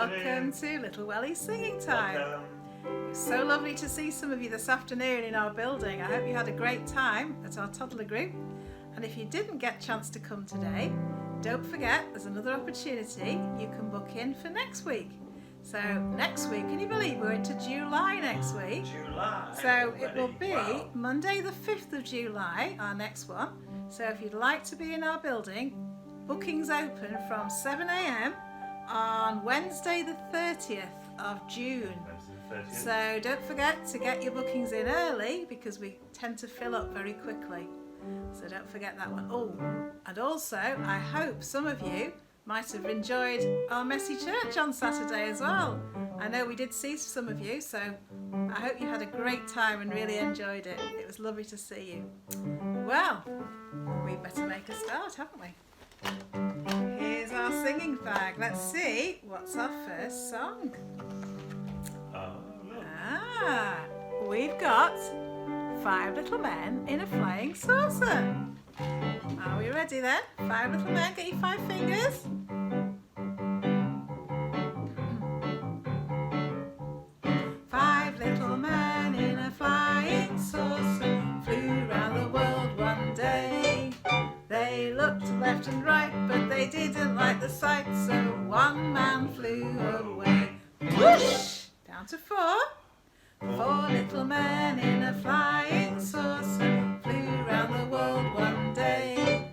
Welcome to Little Wellies Singing Time. Welcome. It's so lovely to see some of you this afternoon in our building. I hope you had a great time at our toddler group. And if you didn't get a chance to come today, don't forget there's another opportunity. You can book in for next week. So next week, can you believe we're into July next week? July. So it will be Wow. Monday the 5th of July, our next one. So if you'd like to be in our building, bookings open from 7 a.m. on Wednesday the 30th of June. So don't forget to get your bookings in early because we tend to fill up very quickly. So don't forget that one. Oh, and also I hope some of you might have enjoyed our messy church on Saturday as well. I know we did see some of you, so I hope you had a great time and really enjoyed it. It was lovely to see you. Well, we better make a start, haven't we? Here's our singing bag. Let's see what's our first song. We've got 5 Little Men in a Flying Saucer. Are we ready then? 5 little men, get your 5 fingers. Five little men in a flying saucer flew round the world one day. They looked left and right, but they didn't like the sight, so one man flew away. Whoosh! Down to 4. 4 little men in a flying saucer flew round the world one day.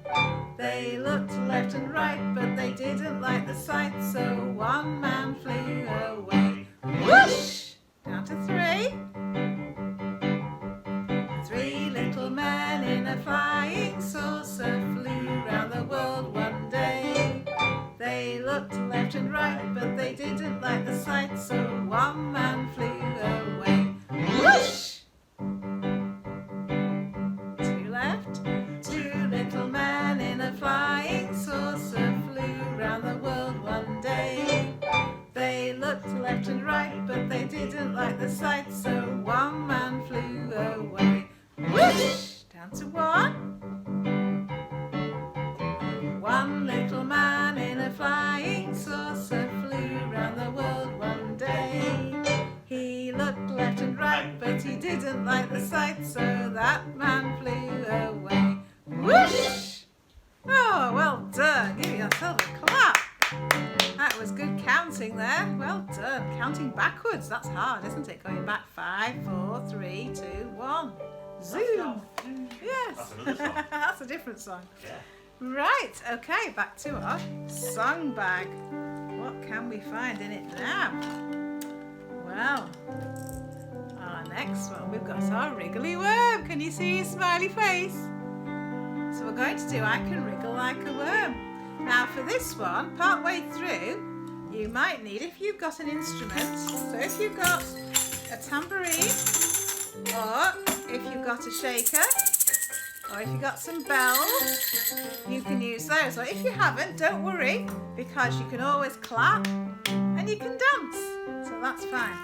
They looked left and right, but they didn't like the sight, so one man flew away. Whoosh! Down to 3. 3 little men in a flying saucer flew round the world one day. They looked left and right, but they didn't like the sight, so one man flew away. Whoosh! 2 left. 2 little men in a flying saucer flew round the world one day. They looked left and right, but they didn't like the sight, so one man flew away. Whoosh! Down to 1. 1 little man in a flying saucer flew round the world one day. He looked left and right, but he didn't like the sight, so that man flew away. Whoosh! Oh, well done. Give yourself a clap. That was good counting there. Well done. Counting backwards. That's hard, isn't it? Going back 5, 4, 3, 2, 1. Zoom. Yes. That's another song. That's a different song. Yeah. Right, okay, back to our song bag. What can we find in it now? Well, our next one, we've got our wriggly worm. Can you see his smiley face? So we're going to do I Can Wriggle Like a Worm. Now for this one, part way through, you might need, if you've got an instrument, so if you've got a tambourine, or if you've got a shaker, or if you've got some bells, you can use those. Or if you haven't, don't worry, because you can always clap and you can dance. So that's fine.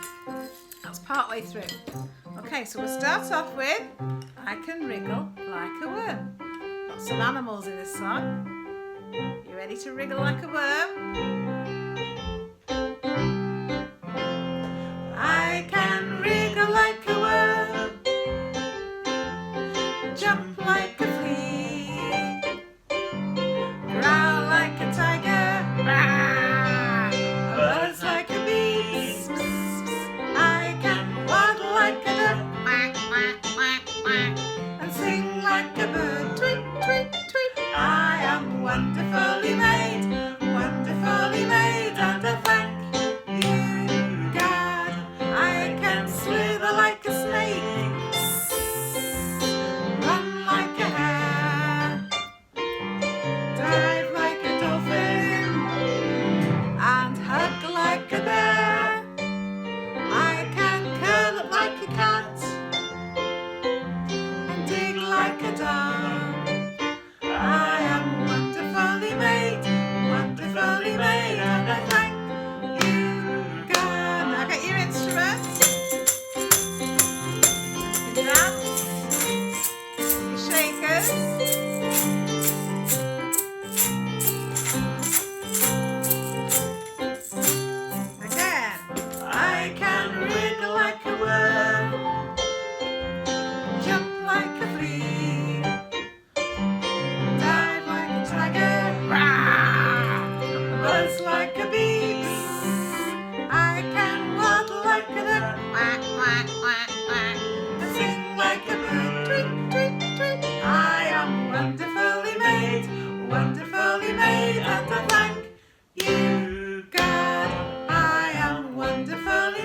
That's part way through. Okay, so we'll start off with I Can Wriggle Like a Worm. Got some animals in this song. You ready to wriggle like a worm? I can wriggle like a worm, jump like a flea, growl like a tiger, buzz like a bee. I can waddle like a duck, and sing like a bird, tweet, tweet, tweet. I am wonderfully made, wonderfully made.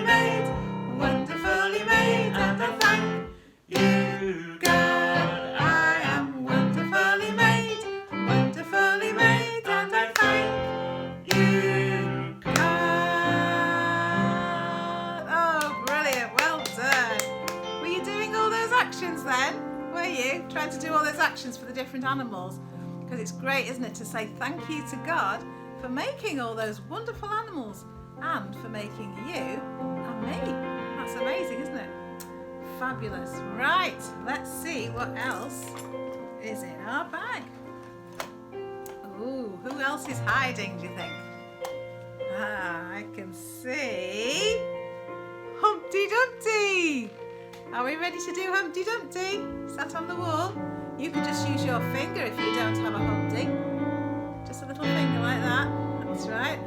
made, wonderfully made, and I thank you, God. I am wonderfully made, wonderfully made, and I thank you, God. Oh, brilliant, well done. Were you doing all those actions then? Were you trying to do all those actions for the different animals? Because it's great, isn't it, to say thank you to God for making all those wonderful animals and for making you and me. That's amazing, isn't it? Fabulous. Right, let's see what else is in our bag. Ooh, who else is hiding, do you think? I can see Humpty Dumpty. Are we ready to do Humpty Dumpty? Sat on the wall. You can just use your finger if you don't have a Humpty. Just a little finger like that. That's right.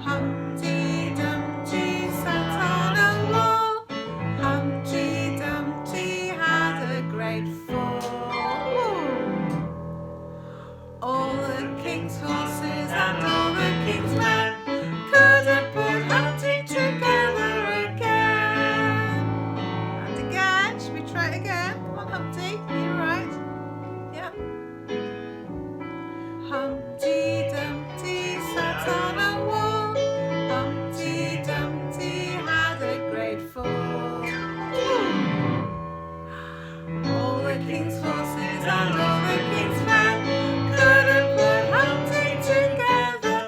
Humpty Dumpty sat on a wall. Humpty Dumpty had a great fall. All the king's horses and all the king's men couldn't put Humpty together again. And again. Should we try it again? Come on, Humpty. You're right. Yep. Humpty Dumpty sat on a wall. Humpty Dumpty had a great fall. All the king's horses and all the king's men couldn't put Humpty together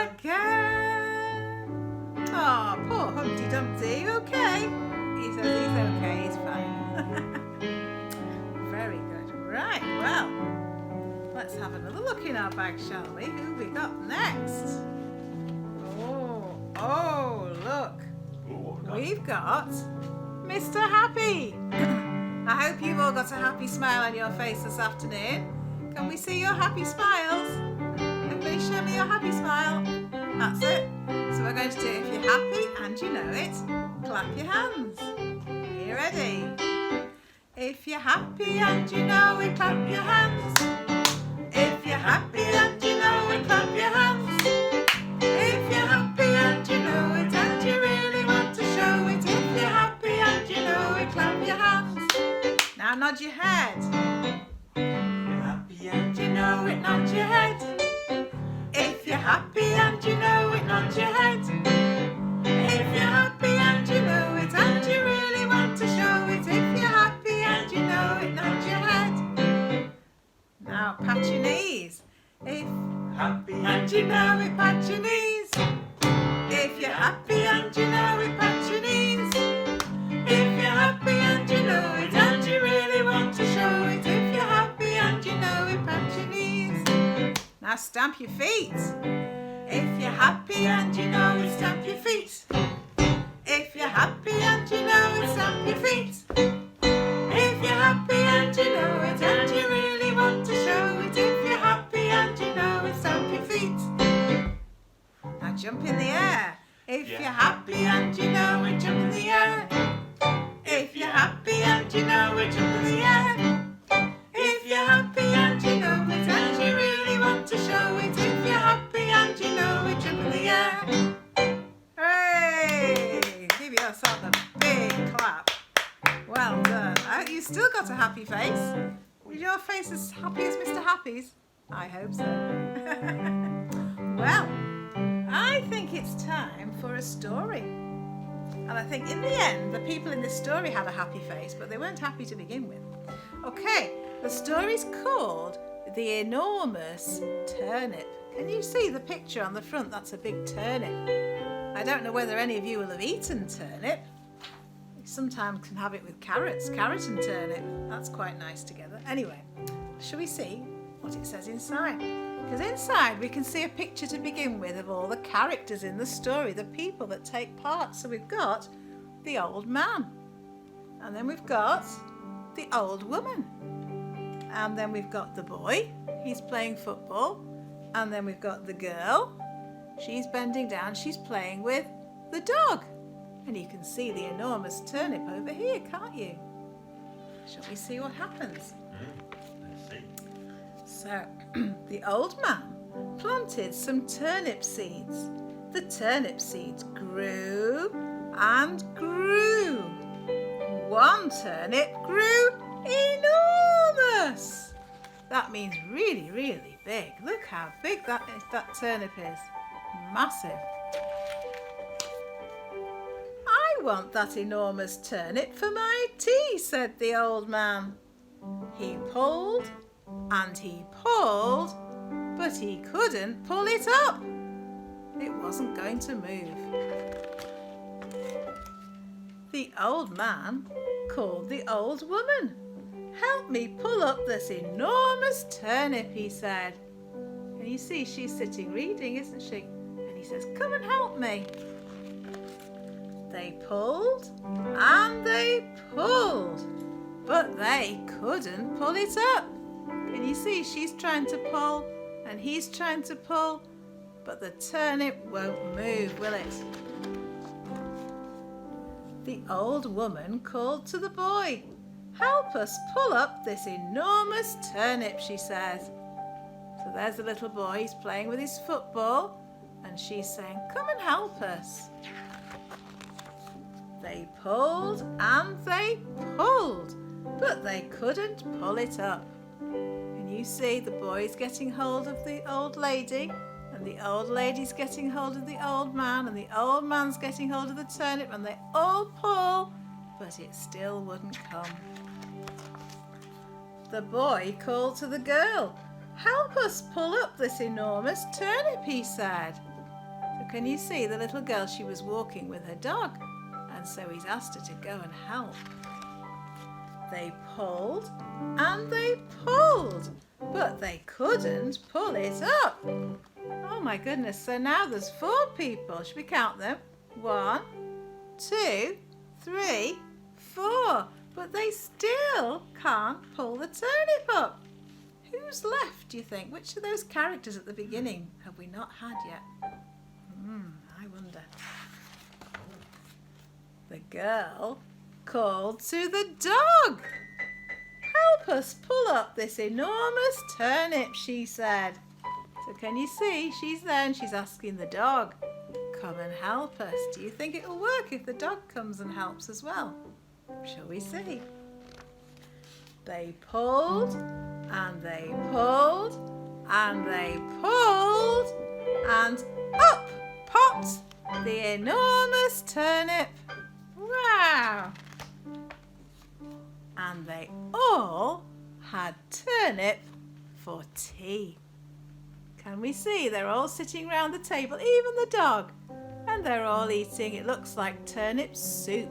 again. Oh, poor Humpty Dumpty. Okay. He says he's okay. He's fine. Very good. Right. Well, let's have another look in our bag, shall we? Who we got next? Oh, look. We've got Mr. Happy. I hope you've all got a happy smile on your face this afternoon. Can we see your happy smiles? Everybody show me your happy smile. That's it. So we're going to do, if you're happy and you know it, clap your hands. Are you ready? If you're happy and you know it, clap your hands. If you're happy and you know it, clap your hands. If you're happy and you know it and you really want to show it, if you're happy and you know it, clap your hands. Now nod your head. If you're happy and you know it, nod your head. If you're happy and you know it, nod your head. If you're happy and you know it and you really want to show it, if you're happy and you know it, nod your head. Now pat your knees. If happy and you know it, pat your knees. If you're happy and you know it, pat your knees. If you're happy and you know it and you really want to show it, if you're happy and you know it, pat your knees. Now stamp your feet. If you're happy and you know it, stamp your feet. If you're happy and you know it, stamp your feet. If you're happy and you know it and you really want to show it, if you're happy and you know it, stamp your feet. Now jump in the air. If you're happy and you know it, jump in the air. If you're happy and you know it, jump in the air. If you're happy and you know it and you really want to show it, if you're happy and you know it, jump in the air. Hooray! Give yourself a big clap. Well done. Oh, you still got a happy face. Is your face as happy as Mr. Happy's? I hope so. Well, I think it's time for a story. And I think in the end, the people in this story had a happy face, but they weren't happy to begin with. Okay, the story's called The Enormous Turnip. Can you see the picture on the front? That's a big turnip. I don't know whether any of you will have eaten turnip. You sometimes can have it with carrots, carrot and turnip. That's quite nice together. Anyway, shall we see what it says inside? Because inside we can see a picture to begin with of all the characters in the story, the people that take part. So we've got the old man, and then we've got the old woman, and then we've got the boy, he's playing football, and then we've got the girl, she's bending down, she's playing with the dog, and you can see the enormous turnip over here, can't you? Shall we see what happens? Let's see. So, the old man planted some turnip seeds The turnip seeds grew and grew. One turnip grew enormous. That means really, really big. Look how big that turnip is. Massive. I want that enormous turnip for my tea, said the old man. He pulled and he pulled, but he couldn't pull it up. It wasn't going to move. The old man called the old woman. Help me pull up this enormous turnip, he said. And you see, she's sitting reading, isn't she? And he says, come and help me. They pulled and they pulled, but they couldn't pull it up. Can you see, she's trying to pull and he's trying to pull, but the turnip won't move, will it? The old woman called to the boy. Help us pull up this enormous turnip, she says. So there's the little boy, he's playing with his football, and she's saying, come and help us. They pulled and they pulled, but they couldn't pull it up. Can you see the boy's getting hold of the old lady, and the old lady's getting hold of the old man, and the old man's getting hold of the turnip, and they all pull, but it still wouldn't come. The boy called to the girl. Help us pull up this enormous turnip, he said. So can you see the little girl, she was walking with her dog, and so he's asked her to go and help. They pulled and they pulled, but they couldn't pull it up. Oh my goodness, so now there's 4 people. Should we count them? 1, 2, 3, 4. But they still can't pull the turnip up. Who's left, do you think? Which of those characters at the beginning have we not had yet? I wonder. The girl called to the dog. Help us pull up this enormous turnip, she said. So can you see, she's there and she's asking the dog, come and help us. Do you think it'll work if the dog comes and helps as well? Shall we see? They pulled and they pulled and they pulled, and up popped the enormous turnip. Wow! And they all had turnip for tea. Can we see? They're all sitting round the table, even the dog, and they're all eating, it looks like turnip soup.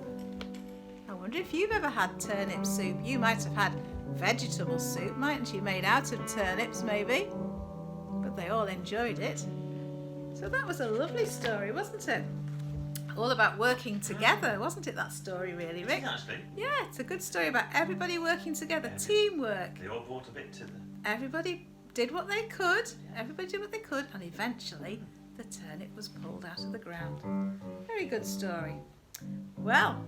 I wonder if you've ever had turnip soup. You might have had vegetable soup, mightn't you? Made out of turnips, maybe. But they all enjoyed it. So that was a lovely story, wasn't it? All about working together, wasn't it, that story, really, Rick? Actually. Yeah, it's a good story about everybody working together, teamwork. They all brought a bit to them. Everybody did what they could. Everybody did what they could, and eventually the turnip was pulled out of the ground. Very good story. Well,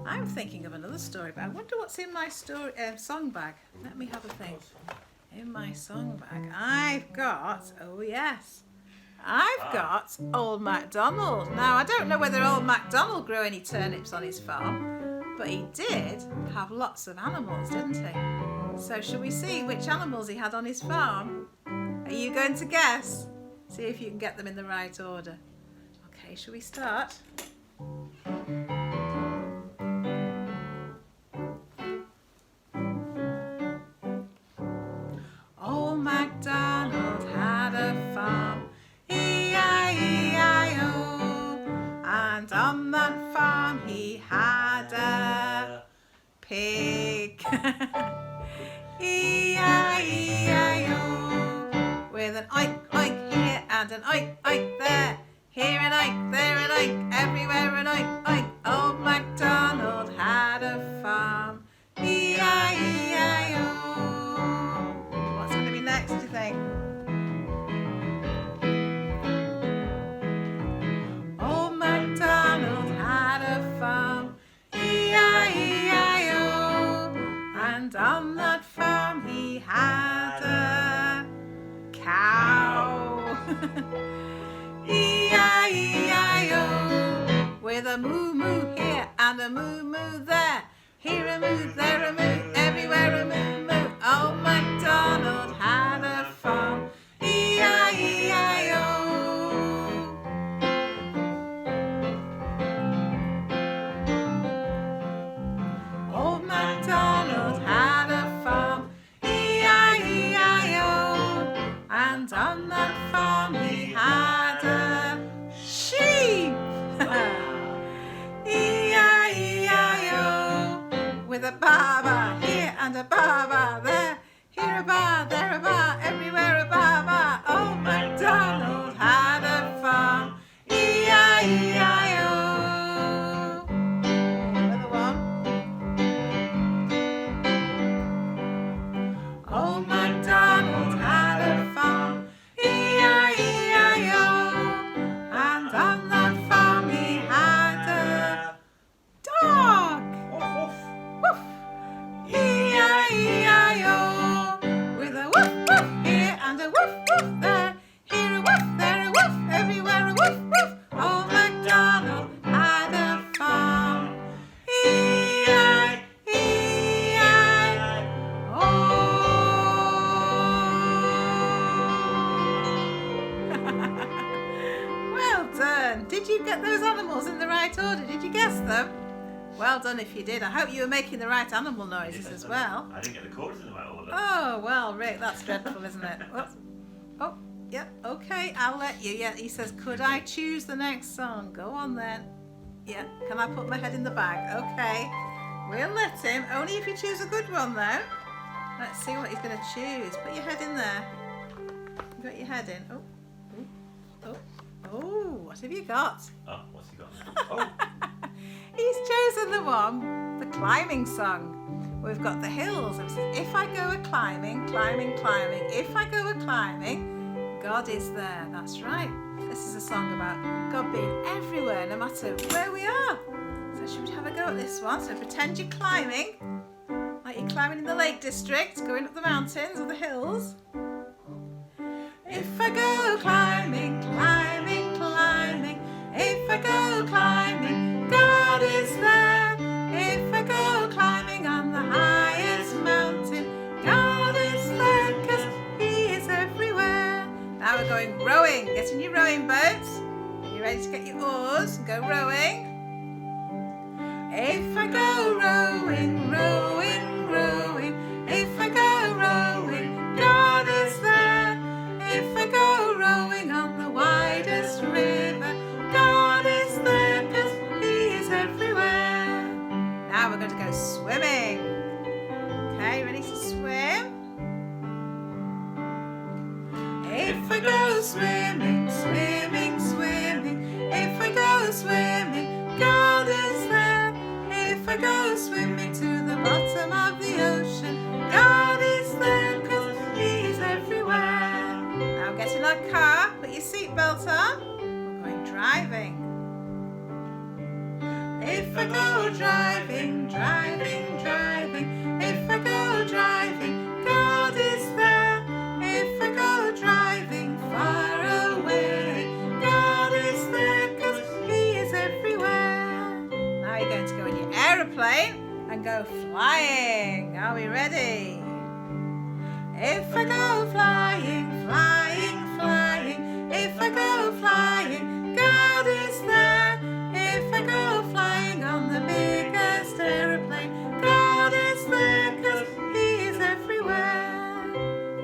I'm thinking of another story, but I wonder what's in my song bag. Let me have a think. In my song bag, I've got, oh yes, I've got Old Macdonald. Now, I don't know whether Old Macdonald grew any turnips on his farm, but he did have lots of animals, didn't he? So shall we see which animals he had on his farm? Are you going to guess? See if you can get them in the right order. Okay, shall we start? Old Macdonald had a farm, E-I-E-I-O, and on that farm he had a pig. E-I-E-I-O, with an oink oink here and an oink oink there, here an oink, there an oink, everywhere an oink oink. Old Macdonald had a farm, E-I-E-I-O. What's going to be next, do you think? Old Macdonald had a farm, E-I-E-I-O, and on that farm he had a cow. E-I-E-I-O. a moo moo here and a moo moo there. Here a moo, there a moo, everywhere a moo moo. Old Macdonald had a farm, E-I-E-I-O. Old Macdonald had a farm, E-I-E-I-O. And on that farm he had a sheep. E-I-E-I-O. With a ba-ba here and a ba-ba there. Here a ba, there a ba, everywhere a ba-ba. Old Macdonald had a farm, E-I-E-I-O. Another one. Old Macdonald had a farm, E-I-E-I-O. And on that farm he had a dog. Woof. E-I-E-I-O. With a woof woof here and a woof woof there. Here a woof, there a woof, everywhere a woof woof. Old Macdonald had a farm, E-I-E-I-O. Well done. Did you get those animals in the right order? Did you guess them? Well done if you did. I hope you were making the right animal noises as well. I didn't get the chorus in the right order. Oh, well, Rick, that's dreadful, isn't it? Oh, yep, okay, I'll let you. Yeah, he says, could I choose the next song? Go on then. Yeah, can I put my head in the bag? Okay, we'll let him. Only if you choose a good one, though. Let's see what he's going to choose. Put your head in there. You got your head in. Oh, what have you got? Oh, what's he got? Oh. He's chosen the one, the climbing song. We've got the hills. It says, if I go a climbing, climbing, climbing, if I go a climbing, God is there. That's right. This is a song about God being everywhere, no matter where we are. So should we have a go at this one? So pretend you're climbing, like you're climbing in the Lake District, going up the mountains or the hills. If I go climbing, climbing, climbing, if I go climbing, God is there. If I go climbing on the highest mountain, God is there, 'cause He is everywhere. Now we're going rowing. Get in your rowing boat. Are you ready to get your oars and go rowing? If I go rowing, rowing, rowing, if I go rowing, God is there. If I go rowing on the widest river, God is there, 'cause He is everywhere. Now we're going to go swimming. Okay, ready to swim? If I go swimming, swimming, swimming, if I go swimming, God is there. If I go swimming to the bottom of the ocean, God is there, 'cause He is everywhere. Now get in our car, put your seatbelt on. We're going driving. If I go driving, driving, driving, if I go driving, God is there. If I go driving far away, God is there, 'cause He is everywhere. Now you're going to go in your aeroplane and go flying. Are we ready? If I go flying, flying, flying, if I go flying, God is there. If I go flying on the biggest aeroplane, God is there, 'cause He is everywhere.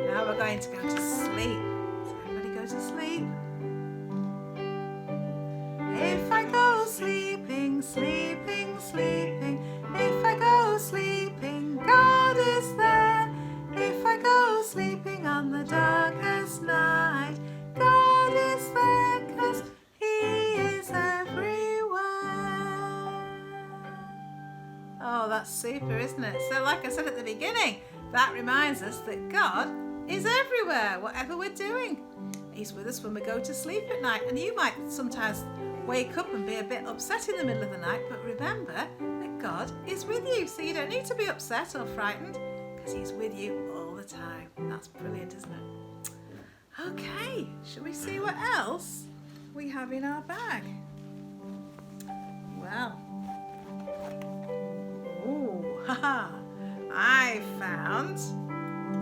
Now we're going to go to sleep. So everybody go to sleep. If I go sleeping, sleeping, sleeping, if I go sleeping, God is there. If I go sleeping on the darkest night, God is there, 'cause He is everywhere. Oh, that's super, isn't it? So like I said at the beginning, that reminds us that God is everywhere, whatever we're doing. He's with us when we go to sleep at night. And you might sometimes wake up and be a bit upset in the middle of the night, but remember that God is with you. So you don't need to be upset or frightened, because He's with you all the time. That's brilliant, isn't it? Okay, shall we see what else we have in our bag? I found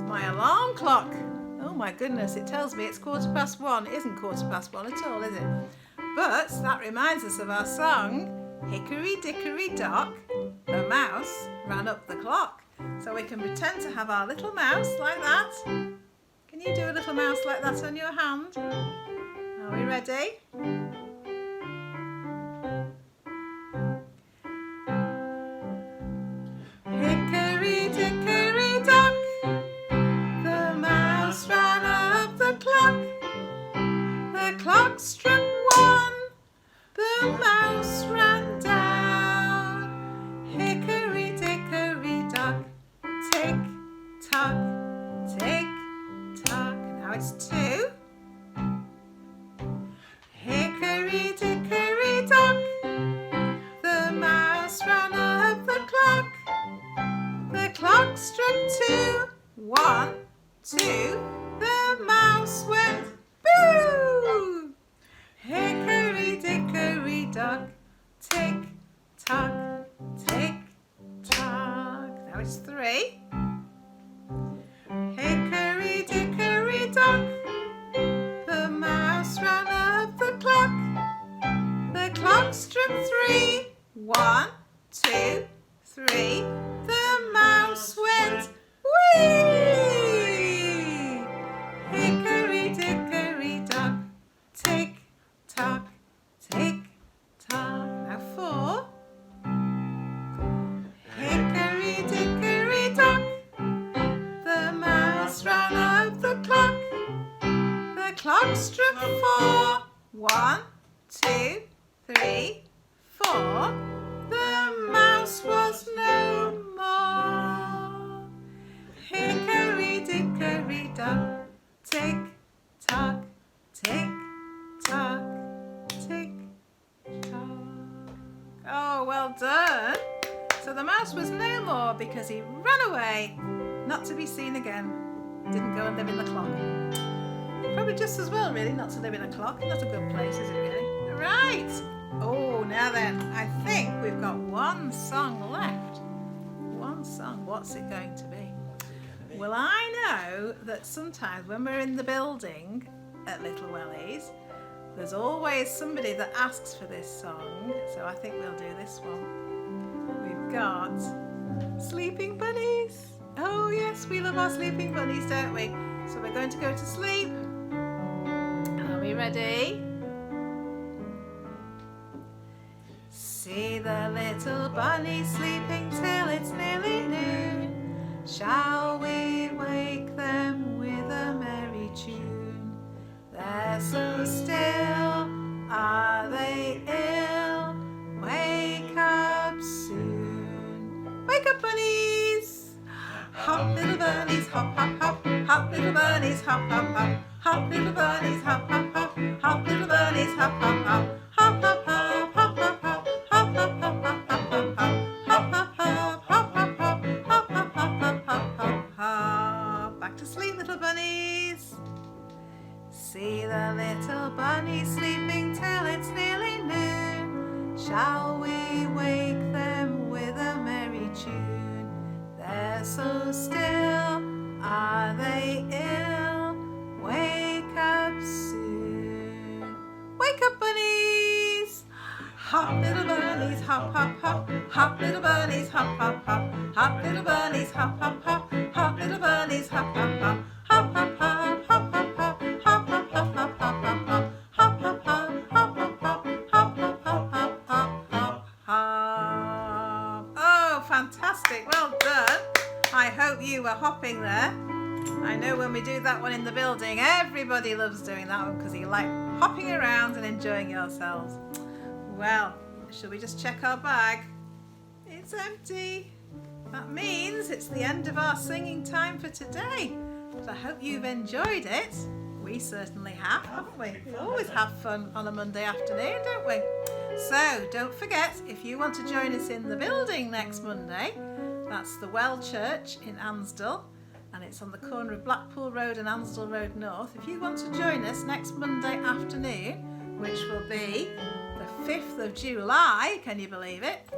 my alarm clock. Oh my goodness, it tells me it's 1:15. It isn't 1:15 at all, is it? But that reminds us of our song, Hickory Dickory Dock, the mouse ran up the clock. So we can pretend to have our little mouse like that. Can you do a little mouse like that on your hand? Are we ready? Hickory dickory dock, the mouse ran up the clock. The clock struck 1, the mouse ran down. Hickory dickory dock, tick tock, tick tock. Now it's 2. Hickory dickory dock, the mouse ran up the clock. The clock struck 2, 1, 2, the mouse went boo! Hickory dickory dock, tick tock, tick tock. Now it's 3. Hickory dickory dock, the mouse ran up the clock. The clock struck 3, 1, 2, 3. The mouse went wee! Hickory dickory dock, tick tock, tick tock. Now 4. Hickory dickory dock, the mouse ran up the clock. The clock struck 4, 1, 2, 3, 4. The mouse was no more. Hickory dickory dock, tick tock, tick tock, tick tock. Oh, well done. So the mouse was no more because he ran away, not to be seen again. Didn't go and live in the clock. Probably just as well, really, not to live in a clock. Not a good place, is it really? Right. Oh, now then, I think we've got one song left. One song. What's it going to be? Well, I know that sometimes when we're in the building at Little Wellies, there's always somebody that asks for this song. So I think we'll do this one. We've got Sleeping Bunnies. Oh, yes, we love our sleeping bunnies, don't we? So we're going to go to sleep. Are we ready? See the little bunnies sleeping till it's nearly noon. Shall we wake them with a merry tune? They're so still, are they ill? Wake up soon. Wake up, bunnies! Hop, little bunnies, hop, hop, hop. Hop, little bunnies, hop, hop, hop. Hop, little bunnies, hop, hop, hop. Hop, little bunnies, hop, hop, hop. Hop, hop, hop, hop, hop, hop. Hop, hop, hop, hop, hop, hop, hop. Hop, hop, hop, hop, hop, hop. Hop, hop, hop, hop, hop, hop, hop. Back to sleep, little bunnies. See the little bunnies sleeping till it's nearly noon. Shall we wake them with a merry tune? They're so still, are they ill? Wake up soon. Wake up, bunnies! Hop, little bunnies, hop, hop, hop. Hop, little bunnies, hop, hop, hop. Hop, little bunnies, hop, hop, hop. Hop, little bunnies, hop, hop, hop. Hop, hop, hop, hop, hop, hop. Hop, hop, hop, hop, hop, hop, hop. Hop, hop, hop, hop, hop, hop. Hop, hop, hop, hop, hop, hop, hop. Oh, fantastic. Well done. I hope you were hopping there. I know when we do that one in the building, everybody loves doing that one because you like hopping around and enjoying yourselves. Well, shall we just check our bag? It's empty. That means it's the end of our singing time for today. So I hope you've enjoyed it. We certainly have, haven't we? We always have fun on a Monday afternoon, don't we? So don't forget, if you want to join us in the building next Monday, that's the Well Church in Ansdell, and it's on the corner of Blackpool Road and Ansdell Road North. If you want to join us next Monday afternoon, which will be the 5th of July, can you believe it?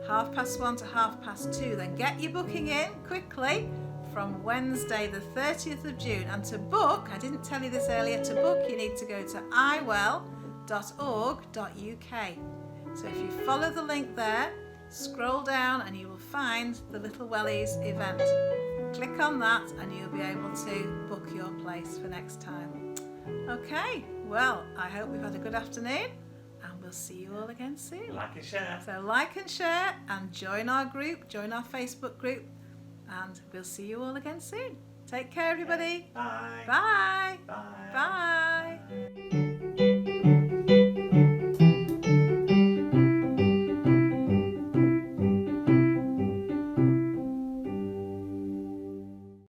1:30 to 2:30. Then get your booking in quickly from Wednesday the 30th of June. And to book, I didn't tell you this earlier, to book you need to go to iwell.org.uk. So if you follow the link there, scroll down and you will find the Little Wellies event. Click on that and you'll be able to book your place for next time. Okay, well, I hope we've had a good afternoon and we'll see you all again soon. Like and share. So like and share and join our group, join our Facebook group, and we'll see you all again soon. Take care, everybody. Bye. Bye. Bye. Bye.